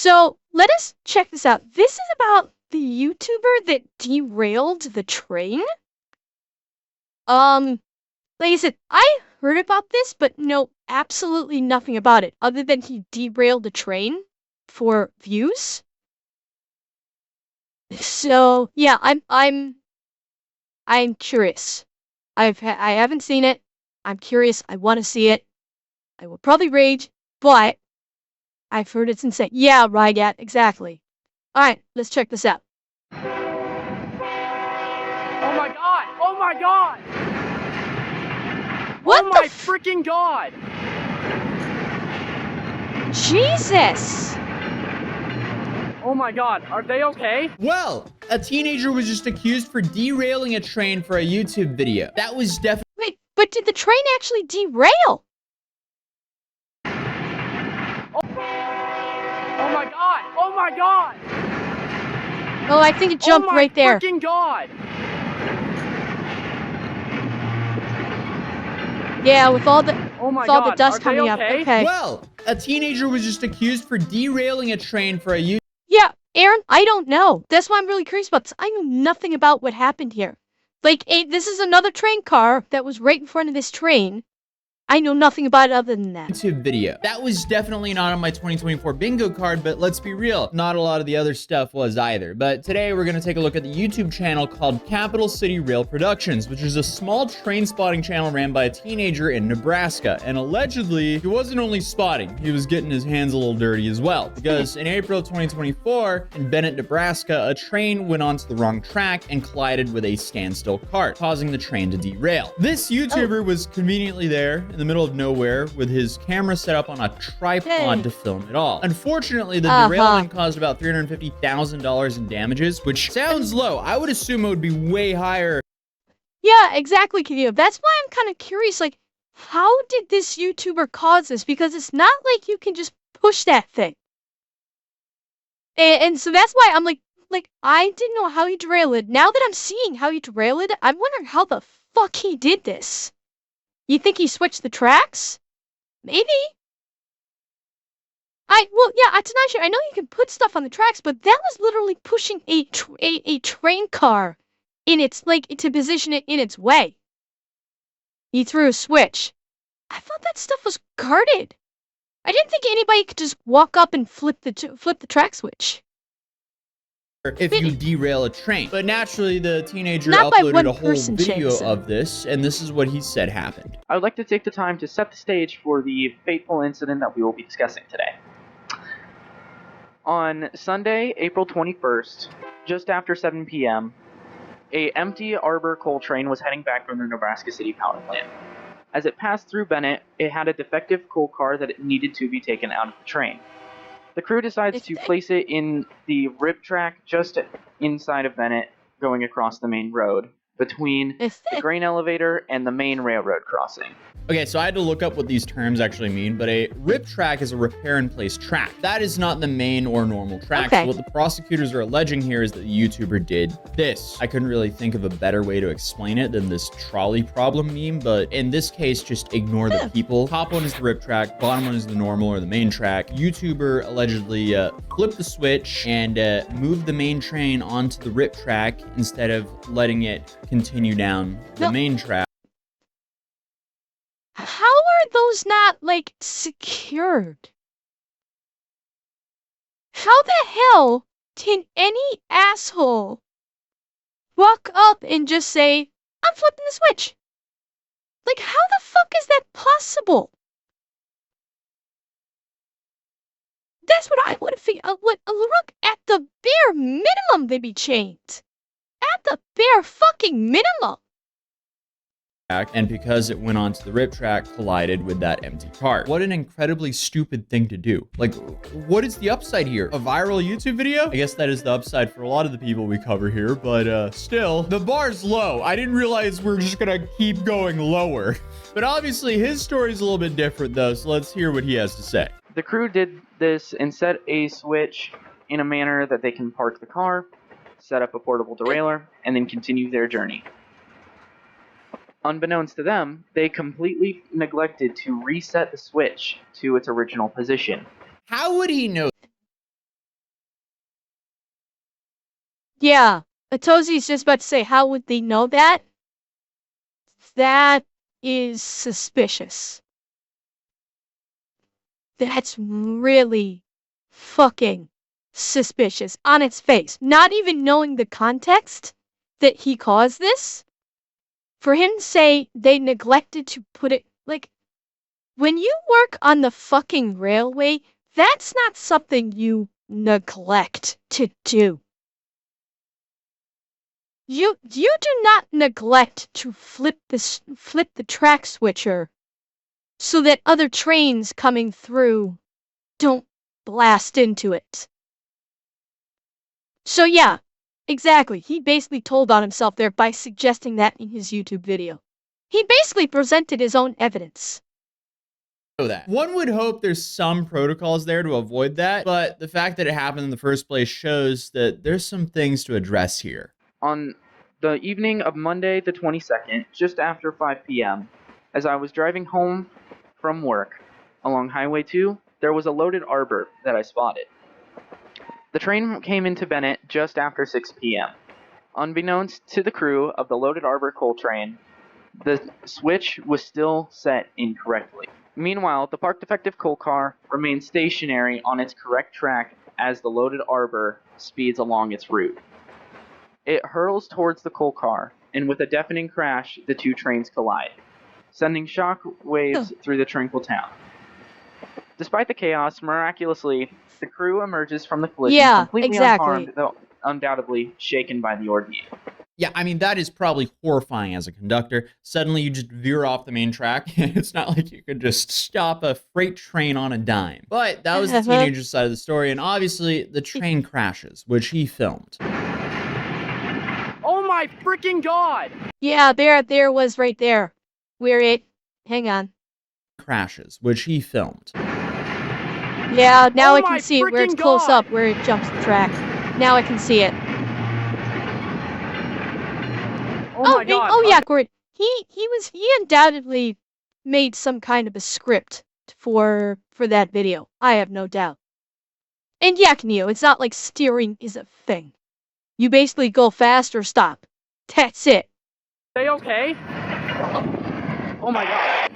So let us check this out. This is about the YouTuber that derailed the train. Like I said, I heard about this, but know absolutely nothing about it, other than he derailed a train for views. So yeah, I'm curious. I haven't seen it. I'm curious. I want to see it. I will probably rage, but I've heard it's insane. Yeah, Rygat, exactly. All right, let's check this out. Oh my god! Oh my god! What oh my the freaking god! Jesus! Oh my god, are they okay? Well, a teenager was just accused for derailing a train for a YouTube video. That was definitely... Wait, but did the train actually derail? Oh my god! Oh my god! Oh, I think it jumped right there. Oh my freaking god! Yeah, with all the all the dust coming up. Okay. Well, a teenager was just accused for derailing a train for a YouTube... Yeah, Aaron, I don't know. That's why I'm really curious about this. I know nothing about what happened here. Like, this is another train car that was right in front of this train. I know nothing about it other than that. YouTube video. That was definitely not on my 2024 bingo card, but let's be real, not a lot of the other stuff was either. But today we're gonna take a look at the YouTube channel called Capital City Rail Productions, which is a small train spotting channel ran by a teenager in Nebraska. And allegedly, he wasn't only spotting, he was getting his hands a little dirty as well. Because in April 2024, in Bennett, Nebraska, a train went onto the wrong track and collided with a standstill cart, causing the train to derail. This YouTuber was conveniently there in the middle of nowhere with his camera set up on a tripod to film it all. Unfortunately, the derailment caused about $350,000 in damages, which sounds low. I would assume it would be way higher. Yeah, exactly, Kideo. That's why I'm kind of curious, like, how did this YouTuber cause this? Because it's not like you can just push that thing. And so that's why I'm like, I didn't know how he derailed it. Now that I'm seeing how he derailed it, I'm wondering how the fuck he did this. You think he switched the tracks? Maybe. Well, yeah, Tanasha, I know you can put stuff on the tracks, but that was literally pushing a train car in its, to position it in its way. He threw a switch. I thought that stuff was guarded. I didn't think anybody could just walk up and flip the track switch. If you derail a train. But naturally, the teenager uploaded a whole video of this, and this is what he said happened. I would like to take the time to set the stage for the fateful incident that we will be discussing today. On Sunday, April 21st, just after 7 p.m., a empty Arbor coal train was heading back from the Nebraska City power plant. As it passed through Bennett, it had a defective coal car that it needed to be taken out of the train. The crew decides to place it in the RIP track just inside of Bennett, going across the main road, between the grain elevator and the main railroad crossing. Okay, so I had to look up what these terms actually mean, but a RIP track is a repair and place track. That is not the main or normal track. So what the prosecutors are alleging here is that the YouTuber did this. I couldn't really think of a better way to explain it than this trolley problem meme, but in this case, just ignore the people. Top one is the RIP track, bottom one is the normal or the main track. YouTuber allegedly flipped the switch and moved the main train onto the RIP track instead of letting it continue down the main track. How are those not, secured? How the hell can any asshole walk up and just say, I'm flipping the switch? Like, how the fuck is that possible? That's what I would figure. Look, at the bare minimum, they'd be chained. At the bare fucking minimum. And because it went onto the RIP track, collided with that empty cart. What an incredibly stupid thing to do. Like, what is the upside here? A viral YouTube video? I guess that is the upside for a lot of the people we cover here, but still, the bar's low. I didn't realize we're just gonna keep going lower. But obviously, his story is a little bit different though, so let's hear what he has to say. The crew did this and set a switch in a manner that they can park the car, set up a portable derailleur, and then continue their journey. Unbeknownst to them, they completely neglected to reset the switch to its original position. How would he know? Yeah, Atozi's just about to say, how would they know that? That is suspicious. That's really fucking suspicious on its face. Not even knowing the context that he caused this, for him to say they neglected to put it, like, when you work on the fucking railway, that's not something you neglect to do. You do not neglect to flip the track switcher so that other trains coming through don't blast into it. So yeah, exactly. He basically told on himself there by suggesting that in his YouTube video. He basically presented his own evidence. That. One would hope there's some protocols there to avoid that, but the fact that it happened in the first place shows that there's some things to address here. On the evening of Monday the 22nd, just after 5 p.m., as I was driving home from work along Highway 2, there was a loaded arbor that I spotted. The train came into Bennett just after 6 p.m. Unbeknownst to the crew of the loaded arbor coal train, the switch was still set incorrectly. Meanwhile, the park defective coal car remains stationary on its correct track as the loaded arbor speeds along its route. It hurtles towards the coal car, and with a deafening crash, the two trains collide, sending shock waves through the tranquil town. Despite the chaos, miraculously, the crew emerges from the collision completely unharmed, though undoubtedly shaken by the ordeal. Yeah, I mean, that is probably horrifying as a conductor. Suddenly you just veer off the main track. It's not like you could just stop a freight train on a dime. But that was the teenager's side of the story, and obviously the train crashes, which he filmed. Oh my freaking god! Yeah, there was right there. Where it... Hang on. Crashes, which he filmed. Yeah, now I can see it where it's close up, where it jumps the track. Now I can see it. Oh my god. Oh yeah, Gord. He undoubtedly made some kind of a script for that video. I have no doubt. And yeah, Neo, it's not like steering is a thing. You basically go fast or stop. That's it. Are they okay? Oh my god.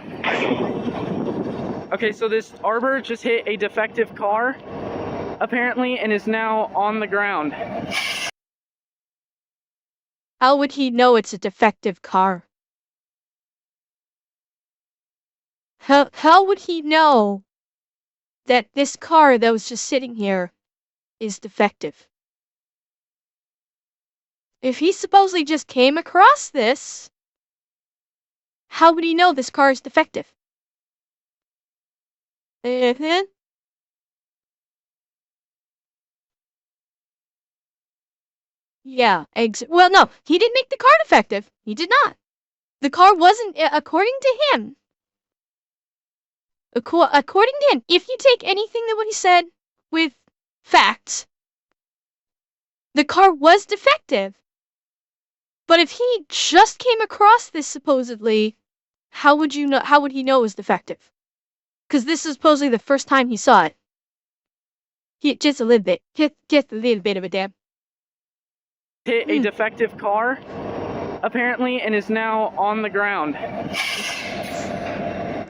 Okay, so this arbor just hit a defective car, apparently, and is now on the ground. How would he know it's a defective car? How would he know that this car that was just sitting here is defective? If he supposedly just came across this, how would he know this car is defective? Yeah, well, no, he didn't make the car defective. He did not. The car wasn't, according to him, according to him, if you take anything that what he said with facts, the car was defective. But if he just came across this supposedly, how would you know? How would he know it was defective? Because this is supposedly the first time he saw it. Just a little bit, just a little bit of a dab. Hit a defective car, apparently, and is now on the ground.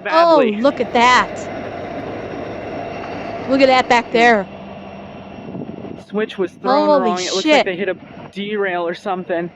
Badly. Oh, look at that. Look at that back there. Switch was thrown Holy wrong. It looks shit. like they hit a derail or something.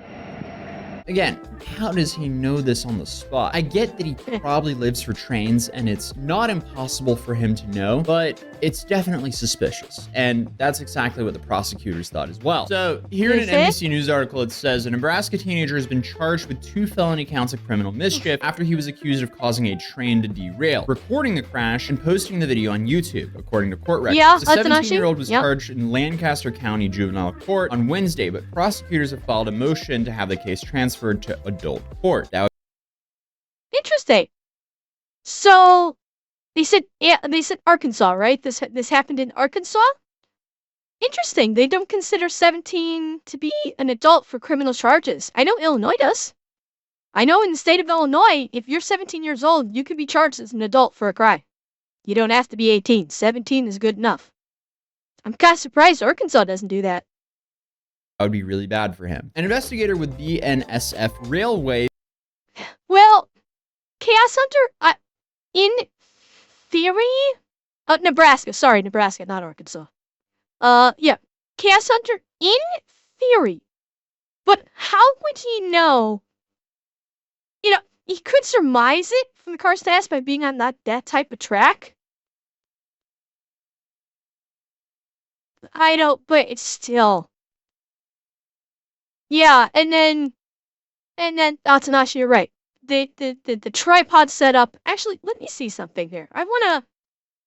Again, how does he know this on the spot? I get that he probably lives for trains and it's not impossible for him to know, but it's definitely suspicious. And that's exactly what the prosecutors thought as well. So here in an NBC News article, it says a Nebraska teenager has been charged with 2 felony counts of criminal mischief after he was accused of causing a train to derail, recording the crash and posting the video on YouTube, according to court records. Yeah, the 17-year-old was charged in Lancaster County Juvenile Court on Wednesday, but prosecutors have filed a motion to have the case transferred to adult court. Interesting. So they said Arkansas, right? This happened in Arkansas? Interesting. They don't consider 17 to be an adult for criminal charges. I know Illinois does. I know in the state of Illinois, if you're 17 years old, you can be charged as an adult for a crime. You don't have to be 18. 17 is good enough. I'm kind of surprised Arkansas doesn't do that. That would be really bad for him. An investigator with BNSF Railway. Well, Chaos Hunter, in theory, Nebraska. Sorry, Nebraska, not Arkansas. Yeah, Chaos Hunter, in theory. But how would he know? You know, he could surmise it from the car stats by being on that type of track. I don't, but it's still. Yeah, and then Tanashi, you're right. The tripod setup. Actually, let me see something here. I wanna.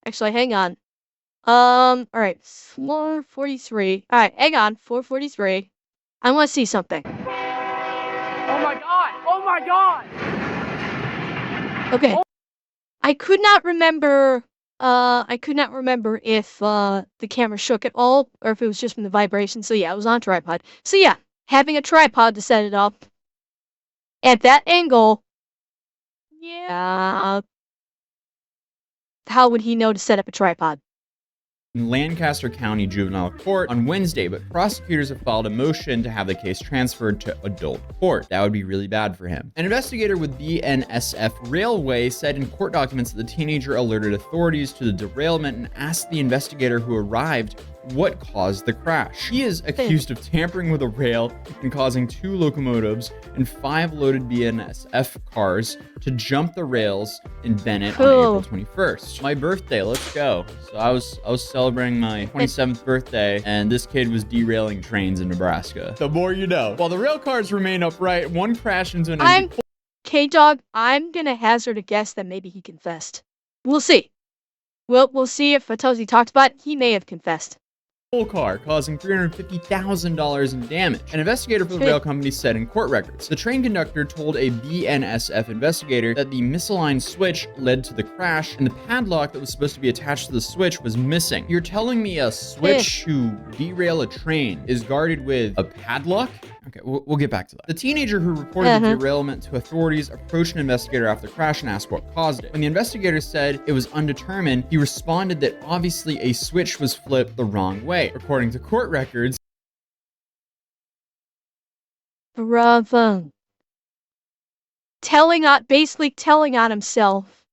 Actually, hang on. All right, 443. All right, hang on, 443. I want to see something. Oh my god! Oh my god! Okay. I could not remember if the camera shook at all or if it was just from the vibration. So yeah, it was on a tripod. So yeah, having a tripod to set it up at that angle. Yeah. How would he know to set up a tripod? In Lancaster County Juvenile Court on Wednesday, but prosecutors have filed a motion to have the case transferred to adult court. That would be really bad for him. An investigator with BNSF Railway said in court documents that the teenager alerted authorities to the derailment and asked the investigator who arrived what caused the crash. He is accused of tampering with a rail and causing 2 locomotives and 5 loaded BNSF cars to jump the rails in Bennett on April 21st. My birthday, let's go. So I was celebrating my 27th birthday, and this kid was derailing trains in Nebraska. The more you know. While the rail cars remain upright, one crashed into an K-Dog, I'm gonna hazard a guess that maybe he confessed. We'll see. We'll see if Fatozi talks about it. He may have confessed. Car, causing $350,000 in damage. An investigator for the rail company said in court records. The train conductor told a BNSF investigator that the misaligned switch led to the crash, and the padlock that was supposed to be attached to the switch was missing. You're telling me a switch to derail a train is guarded with a padlock? Okay, we'll get back to that. The teenager who reported the derailment to authorities approached an investigator after the crash and asked what caused it. When the investigator said it was undetermined, he responded that obviously a switch was flipped the wrong way. According to court records, Bravo. Basically telling on himself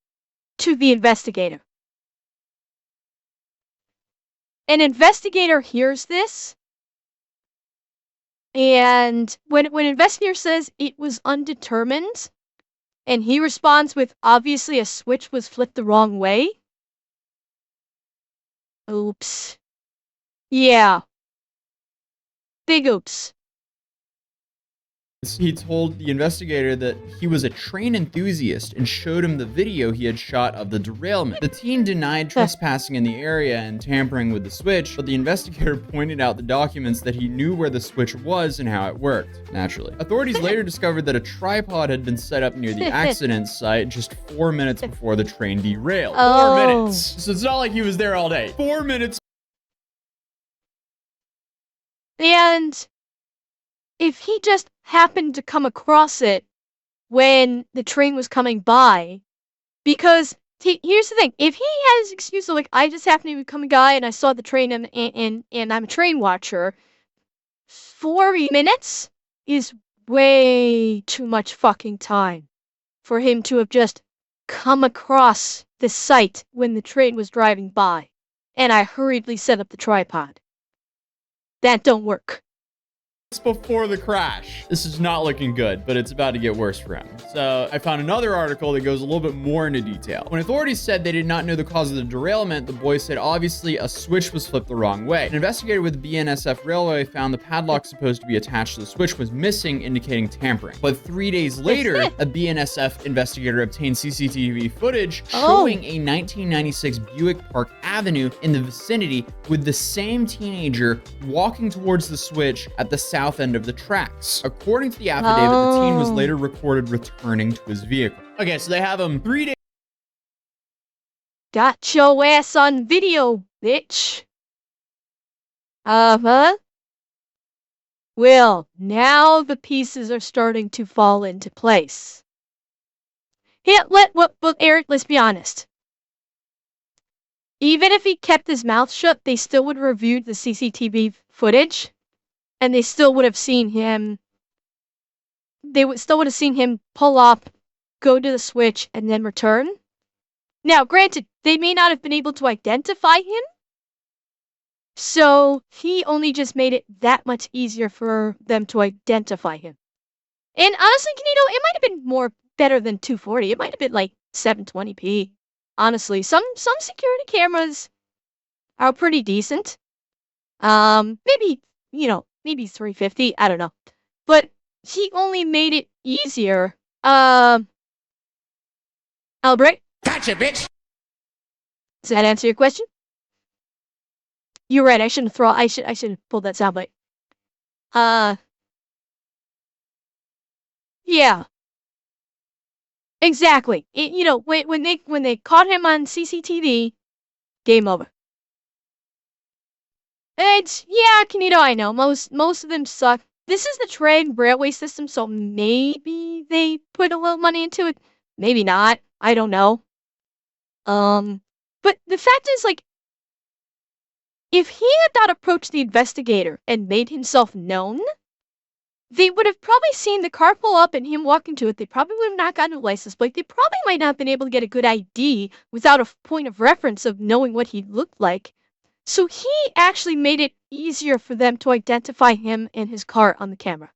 to the investigator. An investigator hears this, and when investigator says it was undetermined, and he responds with obviously a switch was flipped the wrong way. Oops. Yeah. Big oops. he told the investigator that he was a train enthusiast and showed him the video he had shot of the derailment. The teen denied trespassing in the area and tampering with the switch, but the investigator pointed out the documents that he knew where the switch was and how it worked, naturally. Authorities later discovered that a tripod had been set up near the accident site just 4 minutes before the train derailed. 4 minutes. So it's not like he was there all day. 4 minutes. And if he just happened to come across it when the train was coming by, because here's the thing, if he had his excuse of like, I just happened to be coming by and I saw the train and I'm a train watcher, 4 minutes is way too much fucking time for him to have just come across the site when the train was driving by, and I hurriedly set up the tripod. That don't work. Before the crash. This is not looking good, but it's about to get worse for him. So I found another article that goes a little bit more into detail. When authorities said they did not know the cause of the derailment, the boy said obviously a switch was flipped the wrong way. An investigator with BNSF Railway found the padlock supposed to be attached to the switch was missing, indicating tampering. But 3 days later, a BNSF investigator obtained CCTV footage showing a 1996 Buick Park Avenue in the vicinity with the same teenager walking towards the switch at the south end of the tracks. According to the affidavit, the teen was later recorded returning to his vehicle. Okay, so they have him 3 days. Got your ass on video, bitch. Uh-huh. Well, now the pieces are starting to fall into place. Yeah, Eric, let's be honest. Even if he kept his mouth shut, they still would have reviewed the CCTV footage and they still would have seen him. Still would have seen him pull up, go to the switch, and then return. Now, granted, they may not have been able to identify him, so he only just made it that much easier for them to identify him. And honestly, it might have been more better than 240. It might have been like 720p. Honestly, some security cameras are pretty decent. Maybe 350. I don't know. But he only made it easier. Albrecht? Gotcha, bitch! Does that answer your question? You're right. I should have pulled that soundbite. Yeah. Exactly. When they caught him on CCTV, game over. Kanito, I know. Most of them suck. This is the train railway system, so maybe they put a little money into it. Maybe not. I don't know. But the fact is, like, if he had not approached the investigator and made himself known, they would have probably seen the car pull up and him walk into it. They probably would have not gotten a license plate. They probably might not have been able to get a good ID without a point of reference of knowing what he looked like. So he actually made it easier for them to identify him and his car on the camera.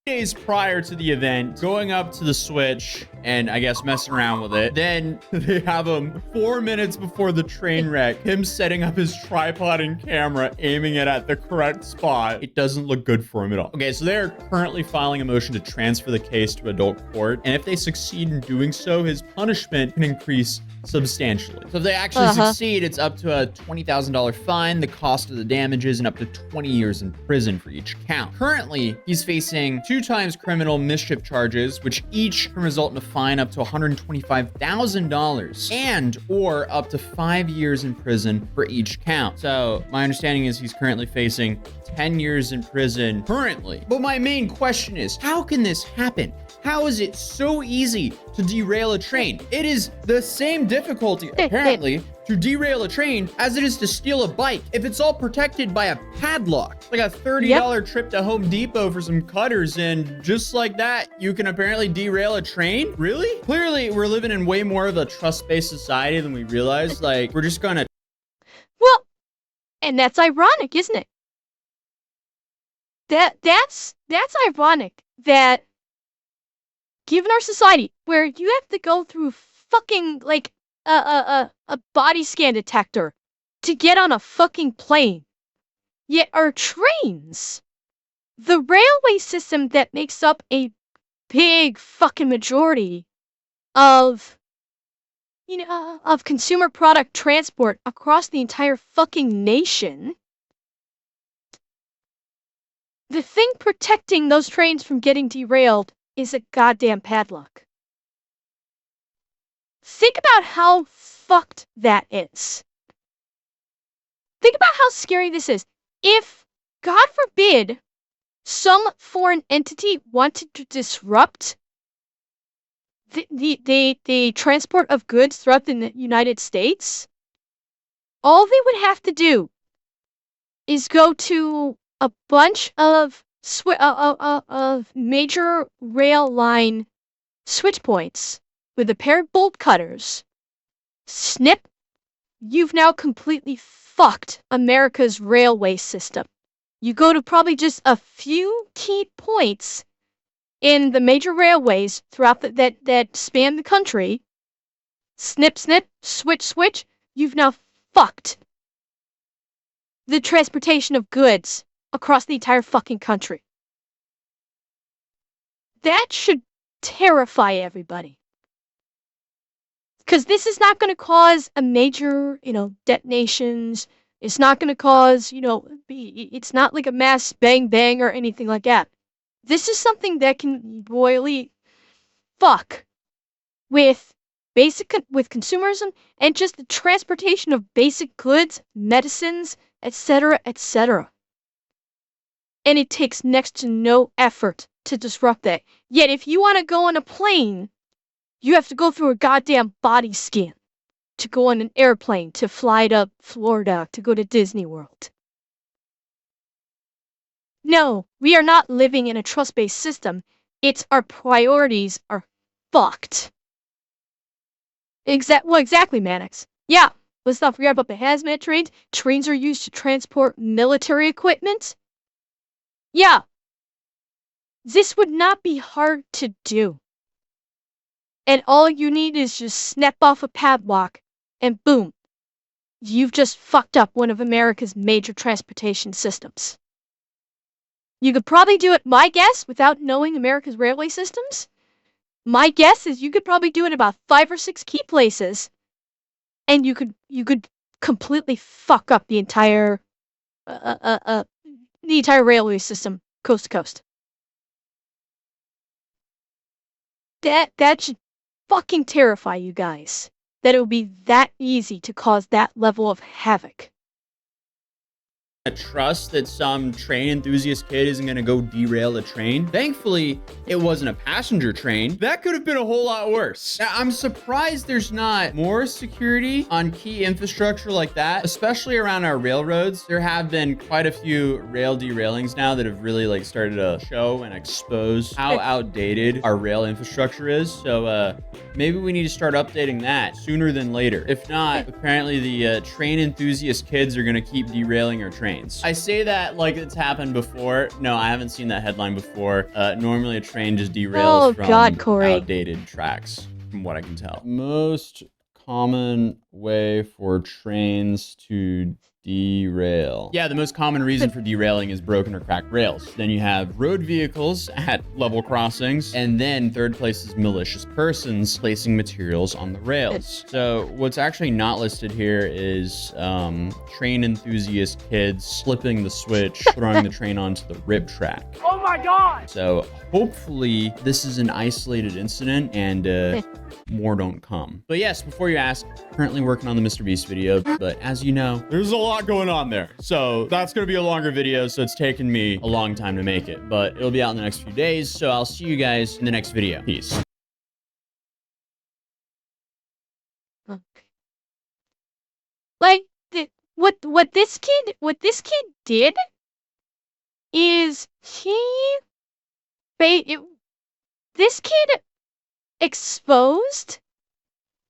Days prior to the event, going up to the switch and I guess messing around with it. Then they have him 4 minutes before the train wreck, him setting up his tripod and camera, aiming it at the correct spot. It doesn't look good for him at all. Okay, so they're currently filing a motion to transfer the case to adult court. And if they succeed in doing so, his punishment can increase substantially. So if they actually succeed, it's up to a $20,000 fine, the cost of the damages, and up to 20 years in prison for each count. Currently, he's facing 2 times criminal mischief charges, which each can result in a fine up to $125,000 and or up to 5 years in prison for each count. So my understanding is he's currently facing 10 years in prison currently. But my main question is, how can this happen? How is it so easy to derail a train? It is the same difficulty, apparently, to derail a train as it is to steal a bike. If it's all protected by a padlock, like a $30 trip to Home Depot for some cutters, and just like that, you can apparently derail a train? Really? Clearly, we're living in way more of a trust-based society than we realize. Like, we're just gonna... Well, and that's ironic, isn't it? That's ironic that given our society where you have to go through fucking like a body scan detector to get on a fucking plane, yet our trains, the railway system that makes up a big fucking majority of of consumer product transport across the entire fucking nation, the thing protecting those trains from getting derailed is a goddamn padlock. Think about how fucked that is. Think about how scary this is. If, God forbid, some foreign entity wanted to disrupt the transport of goods throughout the United States, all they would have to do is go to a bunch of major rail line switch points with a pair of bolt cutters. Snip, you've now completely fucked America's railway system. You go to probably just a few key points in the major railways throughout that span the country. Snip, snip, switch, switch. You've now fucked the transportation of goods across the entire fucking country. That should terrify everybody. Because this is not going to cause a major, detonations. It's not going to cause, it's not like a mass bang bang or anything like that. This is something that can royally fuck with consumerism and just the transportation of basic goods, medicines, etc., etc. And it takes next to no effort to disrupt that. Yet if you want to go on a plane, you have to go through a goddamn body scan to go on an airplane, to fly to Florida, to go to Disney World. No, we are not living in a trust-based system. It's our priorities are fucked. Well, exactly, Mannix. Yeah, let's not forget about the hazmat trains. Trains are used to transport military equipment. Yeah, this would not be hard to do. And all you need is just snap off a padlock, and boom, you've just fucked up one of America's major transportation systems. You could probably do it, my guess, without knowing America's railway systems. My guess is you could probably do it in about 5 or 6 key places, and you could completely fuck up the entire railway system, coast to coast. That should fucking terrify you guys. That it would be that easy to cause that level of havoc. Trust that some train enthusiast kid isn't going to go derail a train. Thankfully, it wasn't a passenger train. That could have been a whole lot worse. Now, I'm surprised there's not more security on key infrastructure like that, especially around our railroads. There have been quite a few rail derailings now that have really like started to show and expose how outdated our rail infrastructure is. So maybe we need to start updating that sooner than later. If not, apparently the train enthusiast kids are going to keep derailing our trains. I say that like it's happened before. No, I haven't seen that headline before. Normally a train just derails from outdated tracks, from what I can tell. Most common way for trains to derail. Yeah, the most common reason for derailing is broken or cracked rails. Then you have road vehicles at level crossings, and then third place is malicious persons placing materials on the rails. So what's actually not listed here is train enthusiast kids flipping the switch, throwing the train onto the rip track. Oh my god! So hopefully this is an isolated incident and more don't come. But yes, before you ask, currently working on the Mr. Beast video, but as you know, there's a lot going on there. So that's going to be a longer video, so it's taken me a long time to make it, but it'll be out in the next few days, so I'll see you guys in the next video. Peace. Like, what this kid did is this kid exposed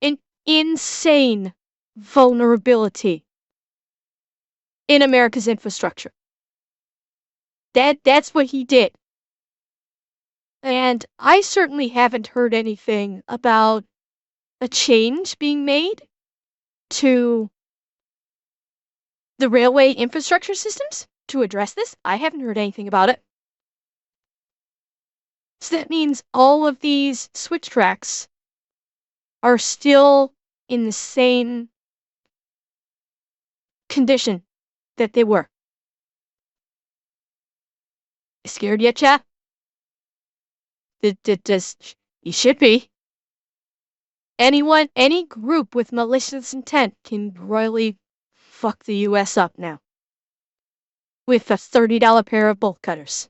an insane vulnerability in America's infrastructure. That's what he did. And I certainly haven't heard anything about a change being made to the railway infrastructure systems to address this. I haven't heard anything about it. So that means all of these switch tracks are still in the same condition that they were. Scared yet, chat? You should be. Any group with malicious intent can royally fuck the US up now with a $30 pair of bolt cutters.